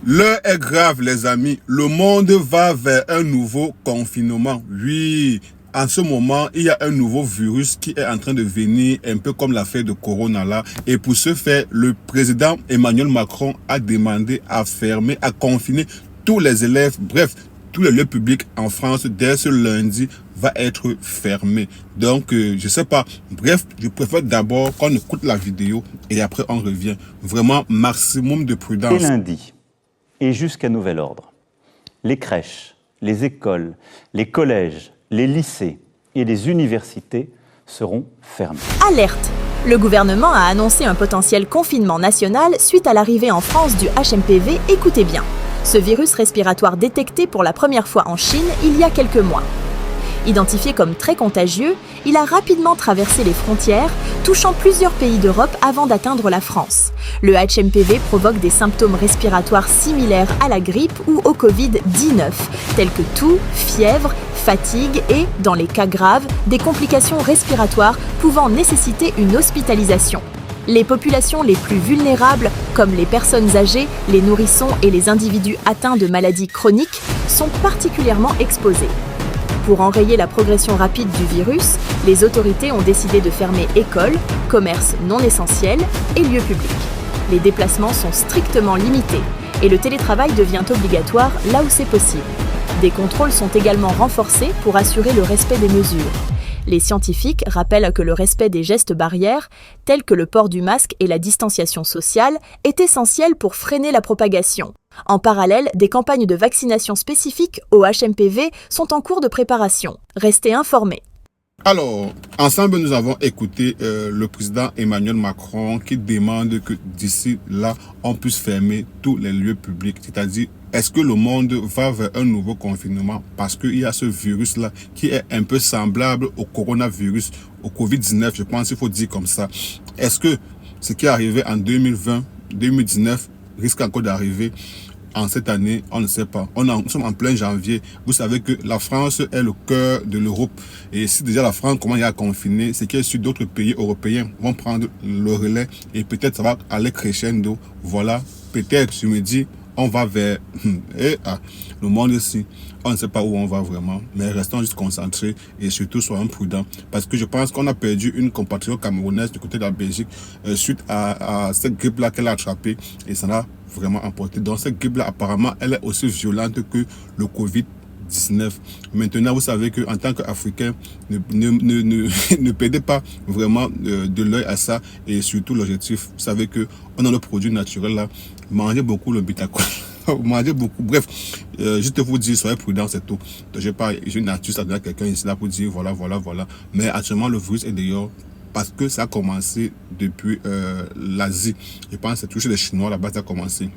L'heure est grave, les amis. Le monde va vers un nouveau confinement. Oui, en ce moment, il y a un nouveau virus qui est en train de venir, un peu comme l'affaire de Corona là. Et pour ce faire, le président Emmanuel Macron a demandé à fermer, à confiner tous les élèves, bref, tous les lieux publics en France dès ce lundi va être fermé. Donc, je sais pas. Bref, je préfère d'abord qu'on écoute la vidéo et après on revient. Vraiment, maximum de prudence. Et lundi, et jusqu'à nouvel ordre, les crèches, les écoles, les collèges, les lycées et les universités seront fermés. Alerte! Le gouvernement a annoncé un potentiel confinement national suite à l'arrivée en France du HMPV. Écoutez bien. Ce virus respiratoire détecté pour la première fois en Chine il y a quelques mois. Identifié comme très contagieux, il a rapidement traversé les frontières, touchant plusieurs pays d'Europe avant d'atteindre la France. Le HMPV provoque des symptômes respiratoires similaires à la grippe ou au Covid-19, tels que toux, fièvre, fatigue et, dans les cas graves, des complications respiratoires pouvant nécessiter une hospitalisation. Les populations les plus vulnérables, comme les personnes âgées, les nourrissons et les individus atteints de maladies chroniques, sont particulièrement exposés. Pour enrayer la progression rapide du virus, les autorités ont décidé de fermer écoles, commerces non essentiels et lieux publics. Les déplacements sont strictement limités et le télétravail devient obligatoire là où c'est possible. Des contrôles sont également renforcés pour assurer le respect des mesures. Les scientifiques rappellent que le respect des gestes barrières, tels que le port du masque et la distanciation sociale, est essentiel pour freiner la propagation. En parallèle, des campagnes de vaccination spécifiques au HMPV sont en cours de préparation. Restez informés. Alors, ensemble, nous avons écouté le président Emmanuel Macron qui demande que d'ici là, on puisse fermer tous les lieux publics. C'est-à-dire, est-ce que le monde va vers un nouveau confinement parce qu'il y a ce virus-là qui est un peu semblable au coronavirus, au Covid-19, je pense qu'il faut dire comme ça. Est-ce que ce qui est arrivé en 2020, 2019 risque encore d'arriver en cette année? On ne sait pas. Nous sommes en plein janvier. Vous savez que la France est le cœur de l'Europe. Et si déjà la France commence à confiner, c'est que sur d'autres pays européens vont prendre le relais et peut-être ça va aller crescendo. Voilà, peut-être, je me dis, on va vers le monde ici. On ne sait pas où on va vraiment, mais restons juste concentrés et surtout soyons prudents. Parce que je pense qu'on a perdu une compatriote camerounaise du côté de la Belgique suite à cette grippe-là qu'elle a attrapée et ça l'a vraiment emporté. Donc cette grippe-là, apparemment, elle est aussi violente que le Covid-19. Maintenant, vous savez qu'en tant qu'Africain, ne perdez pas vraiment de l'œil à ça et surtout l'objectif. Vous savez qu'on a le produit naturel là. Mangez beaucoup le bitacol. Mangez beaucoup. Bref, juste vous dire, soyez prudents, c'est tout. J'ai une astuce à donner à quelqu'un ici là pour dire voilà. Mais actuellement, le virus est dehors parce que ça a commencé depuis l'Asie. Je pense que c'est toujours les Chinois là-bas ça a commencé.